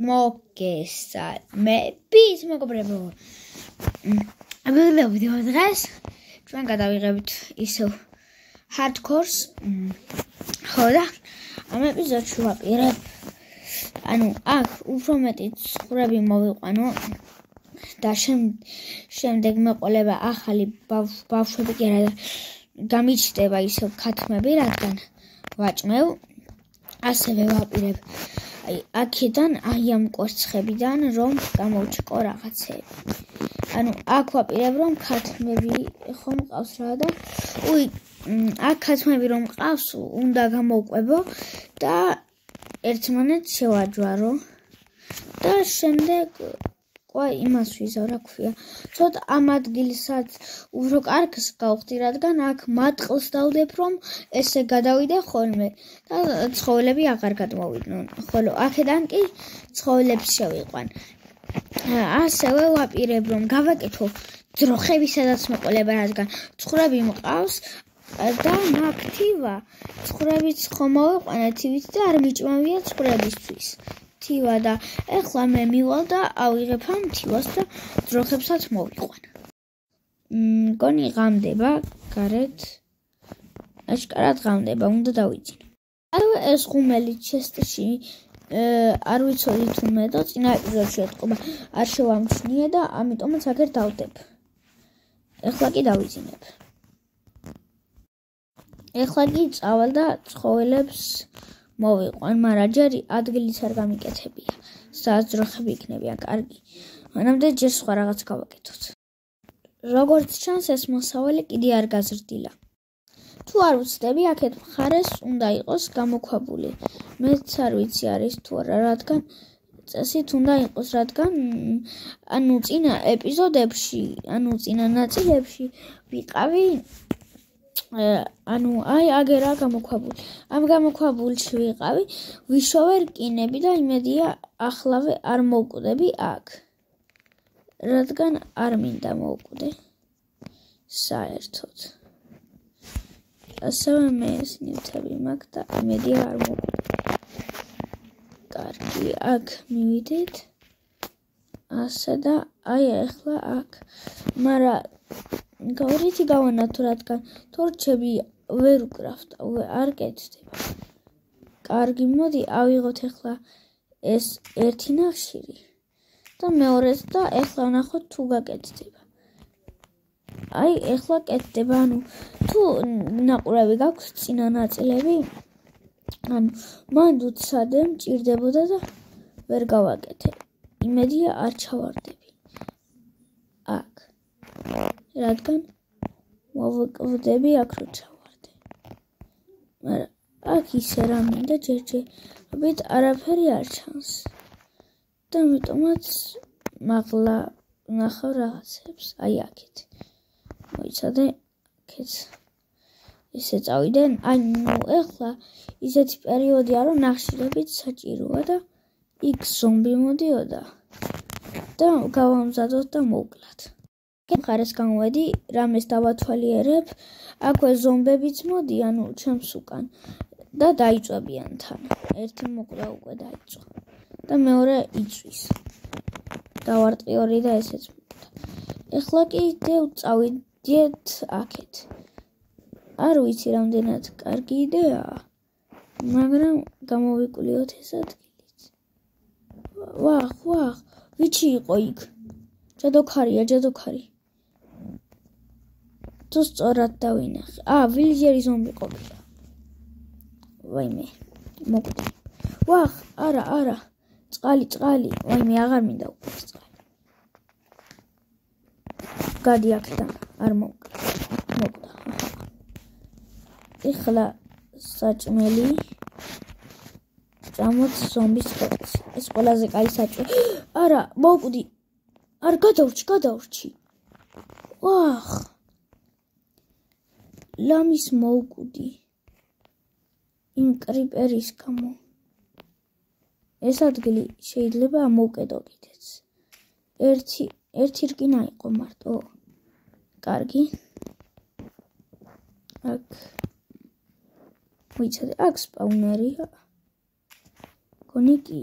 მოგესალმებით, მეგობრებო. ვიდეო დღეს ჩვენ გადავიღებთ ისევ hardcore-ს. ხო და ამ ეპიზოდში ვაპირებ აქ უფრო მეტი ცხრები მოვიყვანო და შემდეგ მეყოლება ახალი ბავშვები კი არა გამიჩნდება ისევ ქათმები, რადგან ვაჭმევ. ასევე ვაპირებ აქედან ამ კვერცხებიდან რომ გამოუჩეკო რაღაცები. აქ ვაპირებ რომ ქათმები ხომ მყავს რა და აქ ქათმები რომ მყავს უნდა გამოვყვებო და ერთმანეთს შევაჯვარო და შემდეგ იმას ვიზავ, რა ქვია. ცოტა ამ ადგილსაც უფრო კარგს გავხდი, რადგან აქ მატყლს დავდებ, რომ ესე გადავიდე ხოლმე და ცხოველები აღარ გადმოვიდნენ. ხოლო აქედან კი ცხოველებს შევიყვან. ასევე ვაპირებ, რომ გავაკეთო ძროხები, სადაც მეყოლება, რადგან ცხრები მყავს და მაგთივა ცხრებიც ხომ მოვიყვანე თივით და არ მიჭმევია ცხრებისთვის. თივა და ეხლა მე მივალ და ავიღებ ამ თივას და ძროხებსაც მოვიყვან. მგონი ღამდება გარეთ. აშკარად ღამდება, უნდა დავიძინო. ასევე ეს ღუმელი ჩესტში არ ვიცოდი თუნმე და წინა ეპიზოდში ეთყობა არ შევამჩნიე და ამიტომაც აგერ დავდებ. ეხლა კი დავიძინებ. ეხლა კი წავალ და ცხოველებს მოვიყვან, მაგრამ ჯერ ადგილიც არ გამიკეთებია. სადაც ძროხები იქნებიან კარგი. მანამდე ჯერ სხვა რაღაც გავაკეთოთ. როგორც ჩანს, ეს მოსავალი კიდე არ გაზრდილა. თუ არ ვუცდები, აქეთ მხარეს უნდა იყოს გამოქვაბული. მეც არ ვიცი არის თუ არა, რადგან წესით უნდა იყოს, რადგან წინა ეპიზოდებში, წინა ნაწილებში ვიყავი აგერა გამოქვაბული. ამ გამოქვაბულში ვიყავი, ვიშოვე რკინები და იმედია ახლავე არ მოვკვდები აქ. რადგან არ მინდა მოვკვდე საერთოდ. ასევე მე ეს ნივთები მაქვს და იმედია არ მოვკვდე. კარგი, აქ მივიდეთ. ასე და ეხლა აქ. მაგრამ გავრითი გავანათო, რადგან თორჩები ვერ უკრავთ, არ კეთდება. კარგი, მოდი ავიღოთ ეხლა ეს ერთი ნახშირი და მეორეც და ეხლა ვნახოთ თუ გაკეთდება. ეხლა კეთდება, თუ ნაყურები გაქვს წინა ნაწილები, მანდ უცადე მჭირდებოდა და ვერ გავაკეთე. იმედია არ ჩავარდები. აქ. რადგან მოვკვდები აქ რო ჩავარდე. მაგრამ აქ ისე რა მინდა ჯერჯერობით არაფერი არ ჩანს. და ამიტომაც მაღლა ვნახავ რაღაცებს. აქეთ. მოიცადე აქეთ. ესე წავიდე. ეხლა ისეთი პერიოდია, რომ ნახშირებით საჭიროა და იქ ზომბი მოდიოდა და გავამზადოთ და მოვკლათ. მხარეს გამოვედი, რამეს დავათვალიერებ, აქვე ზომბებიც მოდიან ჩემს უკან და დაიწვებიან თან. ერთი მოკვდა უკვე დაიწვა და მეორე იწვის. დავარტყი ორი და ესეც მოკვდა. ეხლა კიდევ წავიდეთ აქეთ. არ ვიცი რამდენად კარგი იდეაა, მაგრამ გამოვიკვლიოთ ეს ადგილიც. ვახ, ვიჩი იყო იქ? ჯადოქარი. თუ სწორად დავინახე. ვილიჯერი ზომბი ყოფილა. ვაიმე, მოკვდი. ვახ, არა. წყალი. ვაიმე, აღარ მინდა უკვე წყალი. გადი აქედან, არ მოკვდა. ეხლა საჭმელი ჭამოთ ზომბის ხორცს. ეს ყველაზე კაი საჭმელი. არა, მოკვდი. არ გადავრჩი. ვახ. ლამის მოვკვდი. იმ კრიპერის გამო. ეს ადგილი შეიძლება მოვკედო კიდეც. ერთი რკინა იყო მარტო. კარგი. აქ მოიცადე, აქ სპაუნერია. გონი კი.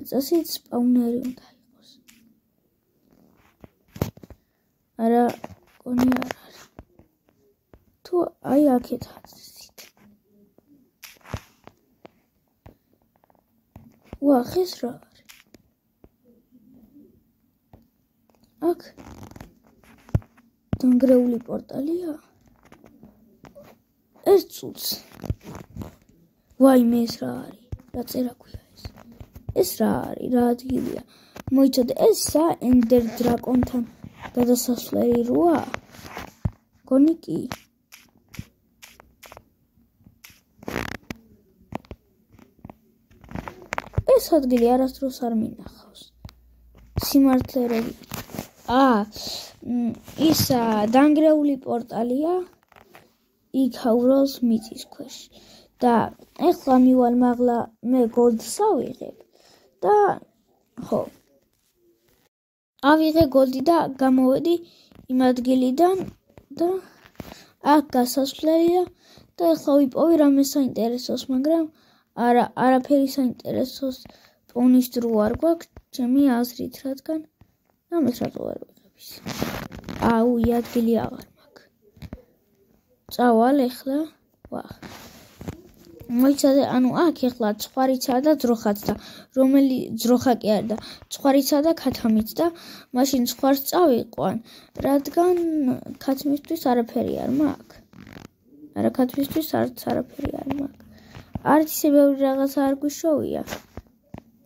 წასით სპაუნერი უნდა იყოს. არა, კონი არ არის. თუ აი აქეთ აცით. ხეს რა არის? აქ დანგრეული პორტალია. ეს წუთს. ვაიმე ეს რა არის? რა წერა ქვია ეს? ეს რა არის? რა ადგილია? მოიცადე ესა ენდერ დრაკონთან გადასასვლელი როა? გონი კი. ეს ადგილი არასდროს არ მინახავს. სიმართლე რომ ისა დანგრეული პორტალია იქ აუროს მიწის ქვეშ და ეხლა მივალ მაღლა მე გოლდს ავიღებ და ხო ავიღე გოლდი და გამოვედი იმ ადგილიდან და აქ გასასვლელია და ეხლა ვიპოვი რამე საინტერესოს, მაგრამ არაფერი საინტერესოს პონის დრო არ გვაქვს ჩემი აზრით, რადგან ამას რატო არ ვიღების. აი ადგილი აღარ მაქვს. წავალ ეხლა. მოიცადე, ანუ აქ ეხლა ცხვარიცაა და ძროხაც და რომელი ძროხა კი არა და ცხვარიცაა და ქათამიც და მაშინ ცხვარს წავიყვან, რადგან ქათმისთვის არაფერი არ მაქვს. არა ქათმისთვის არაფერი არ მაქვს. არც ისე ბევრი რაღაცა არ გვიშოვია,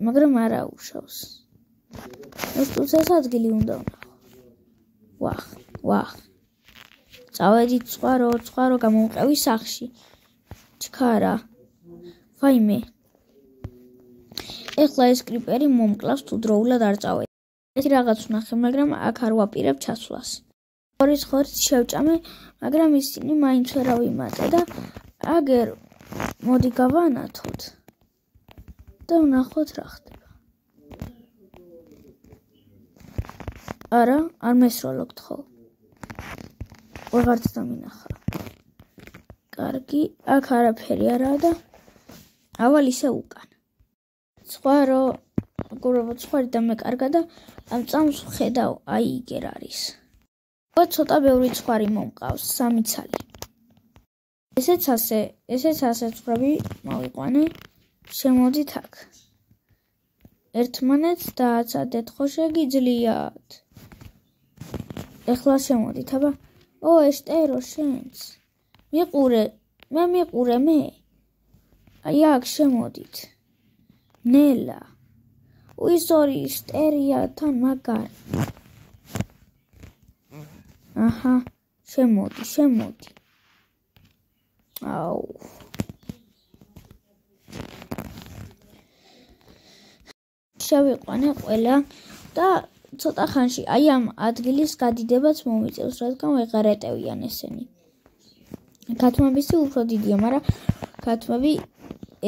მაგრამ არ აუშავს. ეს ეს ადგილი უნდა ვნახო. წავედით წყარო გამომყევი სახში. ჩქარა. ვაიმე. ეხლა ეს კრიპერი მომკლავს თუ დროულად არ წავედი. ეს რაღაც ვნახე, მაგრამ აქ არ ვაპირებ ჩასვლას. ხორიც შევჭამე, მაგრამ ისინი მაინც ვერ ავიმატე და აგერ მოდი გავანათოთ და ვნახოთ რა ხდება. არა, არ მესროლობთ ხო? ვეღარც დამინახა. კარგი, აქ არაფერი არაა და ავალ ისე უკან. ცხვარი და მე კარგა და ამ წამს ვხედავ, აი იგერ არის. ცოტა ბევრი ცხვარი მომყავს, 3 ცალი. ესეც ასე ცხრები მოვიყვანე, შემოდით აქ. ერთმანეთს დააცადეთ, ხო შეგიძლიათ. ეხლა შემოდით, აბა. ეშტერო შენც. მიყურე მე. აი აქ შემოდით. ნელა. უისორი შტერია თან მაგარი. აჰა, შემოდი. აუ. შევიყვანე ყველა და ცოტა ხანში აი ამ ადგილის გადიდებაც მომიწევს, რადგან ვეღარ ეტევიან ესენი. ქათმების უფრო დიდია, მაგრამ ქათმები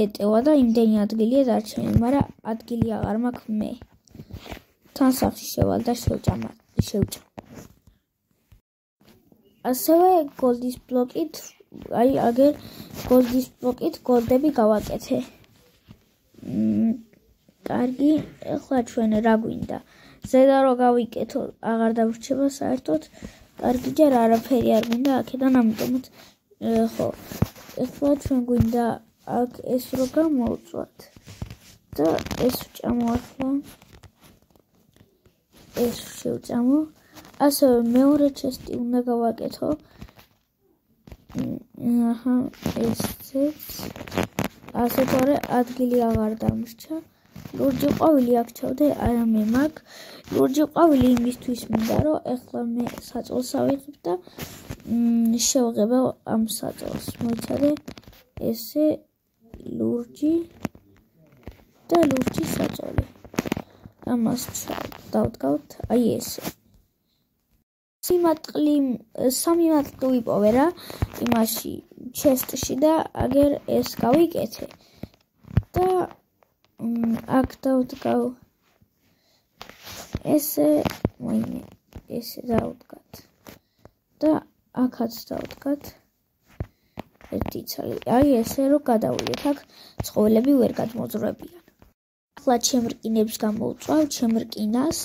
ეტევა და იმდენი ადგილია დარჩენილი, მაგრამ ადგილი აღარ მაქვს მე. თან სახში შევალ და შევჭამ. ასევე გოლდის ბლოკით, აი აგერ გოლდის ბლოკით გოლდები გავაკეთე. კარგი, ეხლა ჩვენ რა გვინდა? ზედა რო გავიკეთო, აღარ დავრჩება საერთოდ. კარგი, ჯერ არაფერი არ გვინდა აქედან, ამიტომაც ხო. ეხლა ჩვენ გვინდა აქ ეს რო გამოვწვათ და ეს ვჭამო ახლა. ეს შევჭამო. ასევე მეორე ჩესტი უნდა გავაკეთო. აჰა, ესეც. ასე თორე ადგილი აღარ დამრჩა. ლურჯი ყვავილი აქ ჩავდე, არა მე მაქვს. ლურჯი ყვავილი იმისთვის მინდა, რომ ეხლა მე საწოლს ავიღებ და შევღებო ამ საწოლს. მოიცადე, ესე ლურჯი და ლურჯი საწოლი. ამას დავდგავთ, აი ესე. 3 მატყლი ვიპოვე რა, იმაში ჩესტში და აგერ ეს გავიკეთე. და აქ დავდგავ. ესე დავდგათ. და აქაც დავდგათ. ერთი ცალი. აი ესე რომ გადავიდეთ, აქ ცხოველები ვერ გადმოძრებიან. ეხლა ჩემრკინებს გამოვწვავ, ჩემრკინას.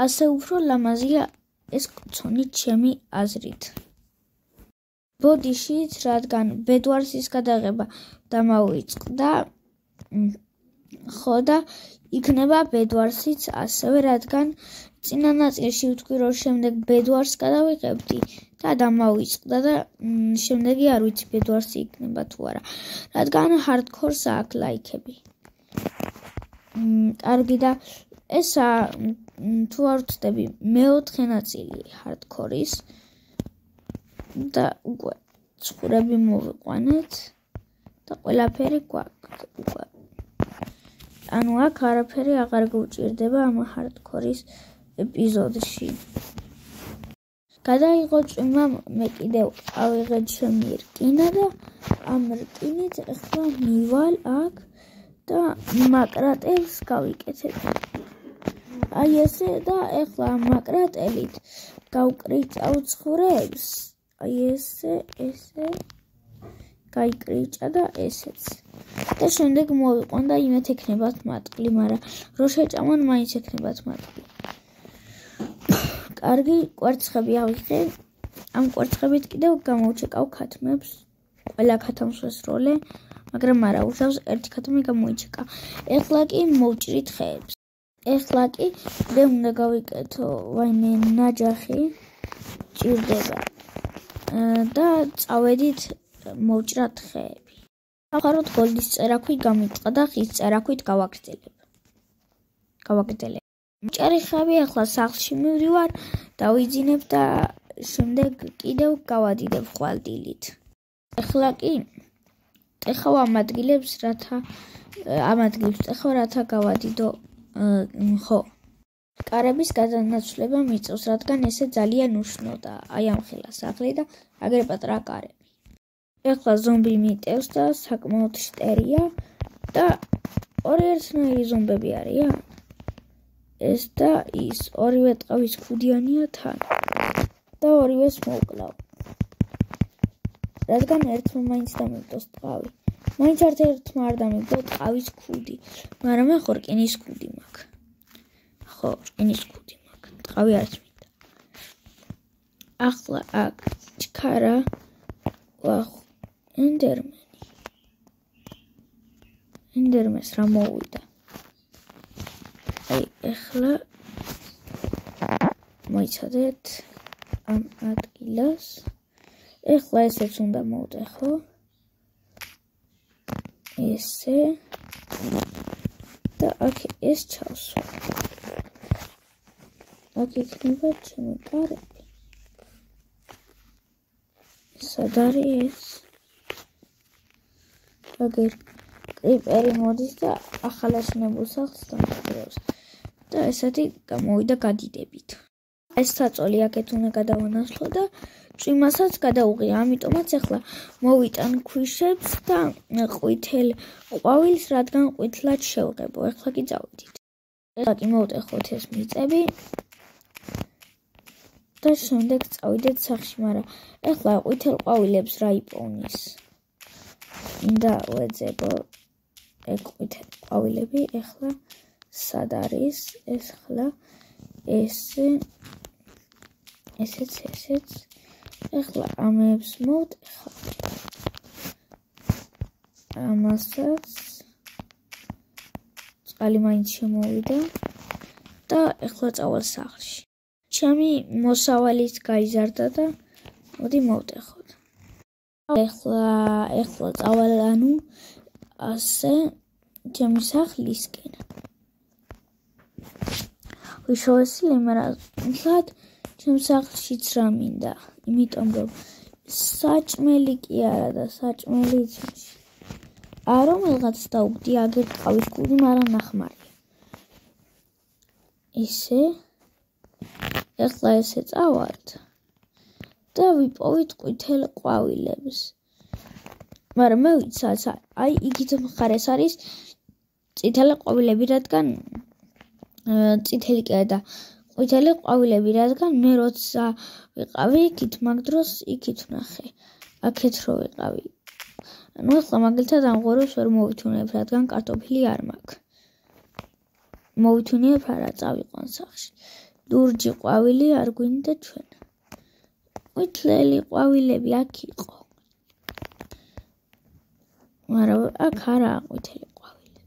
ასე უფრო ლამაზია ეს კოცონი ჩემი აზრით. ბოდიშით, რადგან ბედვარსის გადაღება დამოიწყდა, ხო და იქნება ბედვარსიც ასევე, რადგან წინა ნაწილში ვთქვი, რომ შემდეგ ბედვარს გადავიღებდი და დამოიწყდა და შემდეგი არ ვიცი ბედვარსი იქნება თუ არა, რადგან ჰარდკორს აქვს ლაიქები. კარგი და ესა თუ არ ვცდები მეოთხე ნაწილი ჰარდკორის და უკვე ცხრები მოვიყვანეთ და ყველაფერი გვაქვს უკვე. ანუ აქ არაფერი აღარ გვჭირდება ამ ჰარდკორის ეპიზოდში. გადაიღო წვიმა, მე კიდევ ავიღე ჩემი რკინა და ამ რკინით ახლა მივალ აქ და მაკრატელს გავიკეთებ. აი ესე და ახლა ამ მაკრატელით გავკრიჭავ ცხრებს. აი ესე გაიკრიჭა და ესეც. და შემდეგ მოვიყვან და იმათ ექნებათ მატყლი, მაგრამ რო შეჭამან მაინც ექნებათ მატყლი. კარგი, კვერცხები ავიღე. ამ კვერცხებით კიდევ გამოვჩეკავ ქათმებს. ყველა ქათამს ვესროლე, მაგრამ არა უშავს ერთი ქათმი გამოიჩეკა. ეხლა კი მოვჭრით ხეებს. ეხლა კი მე უნდა გავიკეთო ვაიმე ნაჯახი ჭირდება. და წავედით მოვჭრათ ხეები. ახაროთ გოლდის წერაქვი გამიტყდა და ხის წერაქვით გავაგრძელებ. მჭერი ხეები ახლა სახლში მივდივარ, დავიძინებ და შემდეგ კიდევ გავადიდებ ხვალდილით. ახლა კი ტეხავ ამ ადგილებს, რათა გავადიდო, ხო. კარების გადანაცვლება მიწევს, რადგან ესე ძალიან უშნოდაა. აი ამ ხელა სახლი და აგერ პატრა კარები. ეხლა ზომბი მიტევს და საკმაოდ შტერია და ორი ერთნაირი ზომბები არიან. ეს და ის ორივე ტყავის ქუდიანია თან და ორივეს მოვკლავ. რადგან ერთმა მაინც დამიგდოს ტყავი. მაინც ერთმა არ დამიგდო ტყავის ქუდი, მაგრამ მე ხო რკინის ქუდი მაქვს. ხო, რკინის ქუდი მაქვს. ტყავი არც მინდა. ახლა აქ ჩქარა ენდერმენს რა მოვიდა. აი, ახლა მოიცადეთ ამ ადგილას. ახლა ესეც უნდა მოვტეხო. ესე და აქ ეს ჩავსვა. აქ იქნება ჩემი კარები. სად არის ეს? აგერ კრიპერი მოდის და ახალაშენებულ სახლს დამკვიდრებს და ესეთი გამოვიდა გადიდებით. ეს საწოლი აქეთ უნდა გადავანაცვლო და წვიმასაც გადაუღია, ამიტომაც ახლა მოვიტან ქვიშებს და ყვითელ ყვავილს, რადგან ყვითლად შევღებო. ახლა კი წავიდით. ახლა კი მოვტეხოთ ეს მიწები და შემდეგ წავიდეთ სახლში, მაგრამ ახლა ყვითელ ყვავილებს რა იპოვნის? მინდა ვეძებო ეგ ყვითელი ყვავილები. ახლა სად არის? ახლა ესეც ახლა ამებს მოვტეხავ. ამასაც წყალი მაინც შემოვიდა და ახლა წავალ სახლში. ჩემი მოსავალიც გაიზარდა და მოდი მოვტეხოთ. ახლა წავალ ანუ ასე ჩემი სახლისკენ. უშოვესილი, მაგრამ მგლად ჩემ სახლშიც რა მინდა, იმიტომ რომ საჭმელი კი არა და საჭმელი იცოში. რომელღაც დაუგდი აგერ ტყავის ქუდი, მაგრამ ნახმარია. ისე ახლა ესე წავართ და ვიპოვით ყვითელ ყვავილებს. მაგრამ მე ვიცი, აი იგივე მხარეს არის წითელი ყვავილები, რადგან წითელი კი და ყვითელი ყვავილები, რადგან მე როცა ვიყავი იქით, მაგ დროს იქით ვნახე. აქეთ რო ვიყავი. ანუ ახლა მაგალითად ამ ღორებს ვერ მოვითუნებ, რადგან კარტოფილი არ მაქვს. მოვითუნიებ არა წავიყვან სახში. ლურჯი ყვავილი არ გვინდა ჩვენ. ყვითელი ყვავილები აქ იყო. მაგრამ აქ არაა ყვითელი ყვავილები.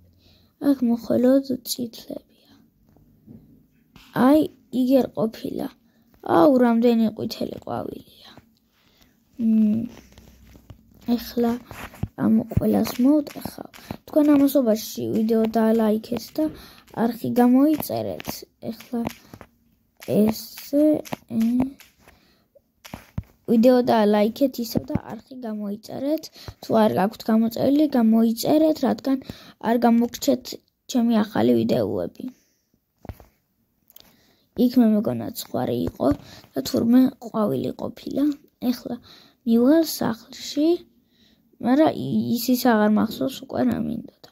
აქ მხოლოდ წითლებია. აი, იგერ ყოფილა. აუ, რამდენი ყვითელი ყვავილია. ეხლა ამ ყველას მოვტეხავ. თქვენ ამასობაში ვიდეო დალაიქეთ და არხი გამოიწერეთ. ეხლა ესე ვიდეო დალაიქეთ ისევ და არხი გამოიწერეთ. თუ არ გაქვთ გამოწერილი, გამოიწერეთ, რადგან არ გამოგრჩეთ ჩემი ახალი ვიდეოები. იქ მე მეგონა ცხვარი იყო და თურმე ყვავილი ყოფილა. ეხლა მივალ სახლში, მაგრამ ისიც აღარ მახსოვს უკვე რა მინდოდა.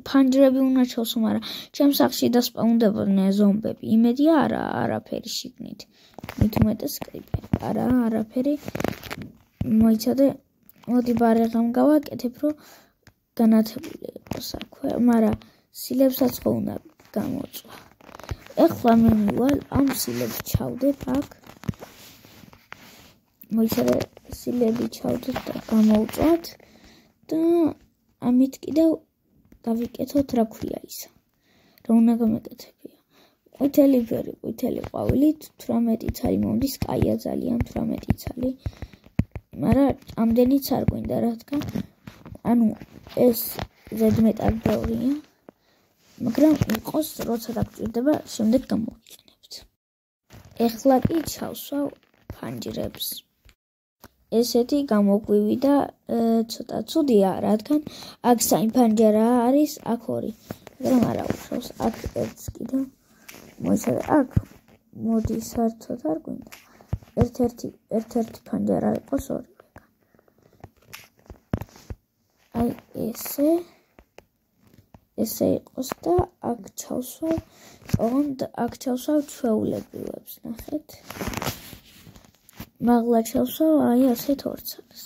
ფანჯრები უნდა ჩავსო, მაგრამ ჩემ სახლში დასპაუნდებოდნენ ზომბები. იმედია არაფერი შიგნით. მით უმეტეს კრიპერი. არაფერი. მოიცადე, მოდი ბარაღამ გავაკეთებ, რომ განათებული იყოს აქვე, მაგრამ სილებსაც ხო უნდა გამოწვა. ეხლა მე მივალ ამ სილებს ჩავდებ აქ. მოიცადე, სილები ჩავდეთ და გამოვწვათ და ამით კიდევ დავიკეთოთ რა ქვია ისა. რა უნდა გამეკეთებია. ყვითელი ფერი, ყვითელი ყვავილი 18 ცალი მომდის, კაია ძალიან 18 ცალი. მაგრამ ამდენიც არ გვინდა, რადგან ანუ ეს ზედმეტად ბევრია. მაგრამ იყოს, როცა დაგჭირდება, შემდეგ გამოვიყენებთ. ეხლა კი ჩავსვავ ფანჯრებს. ესეთი გამოგვივიდა ცოტა ცუდია, რადგან აქ სამი ფანჯარა არის, აქ 2. მაგრამ არა უშავს, აქ ერთს კიდევ მოიცადე, აქ მოდი საერთოდ არ გვინდა. ერთ-ერთი ფანჯარა იყოს 2. აი ესე იყოს და აქ ჩავსვავ, ოღონდ აქ ჩავსვავ ჩვეულებრივებს, ნახეთ. მაღლა ჩავსვავ აი ასეთ 2 ცალს.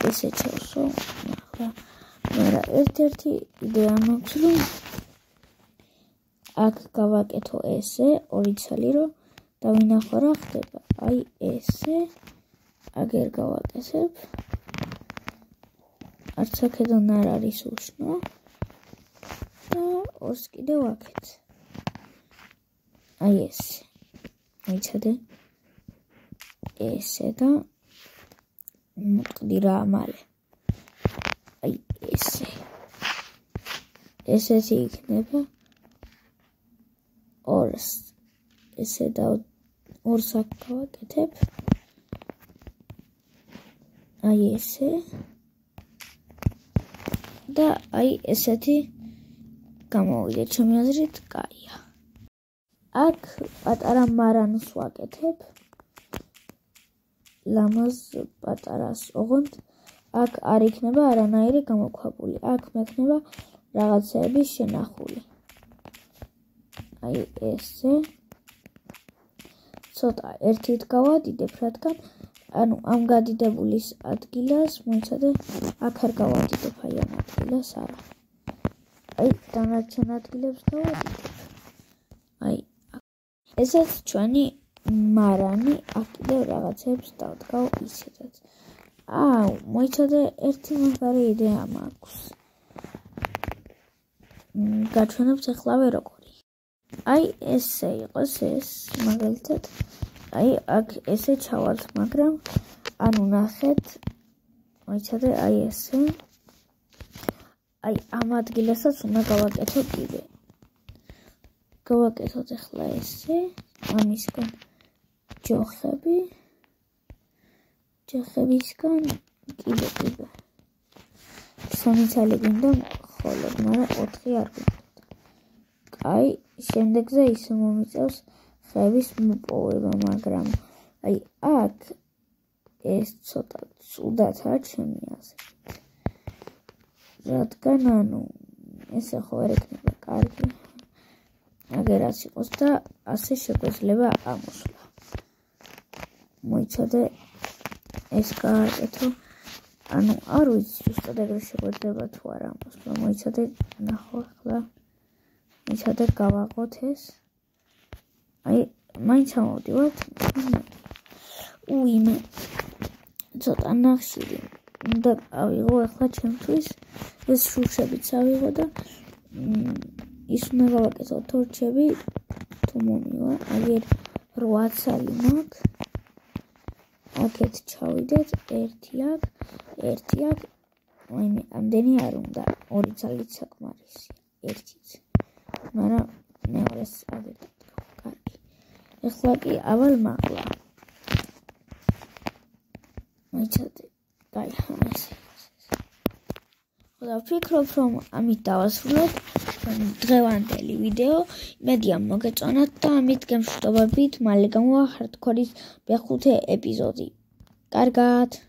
ესე ჩავსვავ, მაღლა. მაგრამ ერთ-ერთი იდეა მაქვს, რომ აქ გავაკეთო ესე 2 ცალი, რომ დავინახო რა ხდება. აი ესე აგერ გავაკეთებ. არც აქედან არ არის უშნო. და 2-ს კიდევ აქეთ. აი ესე. მოიცადე. ესე და მოტყდი რა მალე. აი ესე. ესეთი იქნება 2-ს. ესე და 2-ს აქ გავაკეთებ. აი ესე. და აი ესეთი გამოვიდა, ჩემი აზრით კაია. აქ პატარა მარანს ვაკეთებ. ლამაზ პატარას, ოღონდ აქ არ იქნება არანაირი გამოქვაბული. აქ მექნება რაღაცეების შენახული. აი ესე. ცოტა ერთით გავადიდებ, რადგან ანუ ამ გადიდებულის ადგილას მოიცადე, აქ არ გავადიდებ აი ამ ადგილას არა. აი დანარჩენ ადგილებს გავადიდებ. აი ესეც ჩვენი მარანი, აქ კიდევ რაღაცებს დავდგავ ისედაც. მოიცადე, ერთი მაგარი იდეა მაქვს. გაჩვენებთ ახლავე როგორი. აი ესე იყოს ეს მაგალითად. აი აქ ესე ჩავალთ, მაგრამ ანუ ნახეთ, მოიცადე, აი ესე. აი ამ ადგილასაც უნდა გავაკეთოთ კიდე. გავაკეთოთ ახლა ესე, ამისგან ჯოხები. ჯოხებისგან კიდე. 3 ცალი გვინდა მხოლოდ, მაგრამ 4 არ გვინდა. აი, შემდეგზე ისე მომიწევს ხეების მოპოვება, მაგრამ აი აქ ეს ცოტა ცუდათაა ჩემი აზრით. რადგან ანუ ესე ხო არ ექნება კარგი. აგერაც იყოს და ასე შეგვეძლება ამოსვლა. მოიცადე, ეს გააკეთო. ანუ არ ვიცი ზუსტად ეგრე შეგვეძლება თუ არა ამოსვლა. მოიცადე, ნახო ახლა. მიცადე გავაღოთ ეს. აი, მაინც ამოვდივართ. მე ცოტა ნახშირი უნდა ავიღო ახლა ჩემთვის. ეს შუშებიც ავიღო და ის უნდა გავაკეთო თორჩები თუ მომივა. აგერ 8 ცალი მაქვს. აქეთ ჩავიდეთ 1 აქ. ვაიმე, ამდენი არ უნდა. 2 ძალით საკმარისია. 1-იც. მაგრამ მეორეს აგერ დადგავ. კარგი. ეხლა კი ავალ მაღლა. მოიცადე. კაი, ესე. და ვფიქრობ, რომ ამით დავასრულოთ დღევანდელი ვიდეო. იმედია მოგეწონათ და ამით გემშვიდობებით მალე გამოვა ჰარდკორის მე-5 ეპიზოდი. კარგად.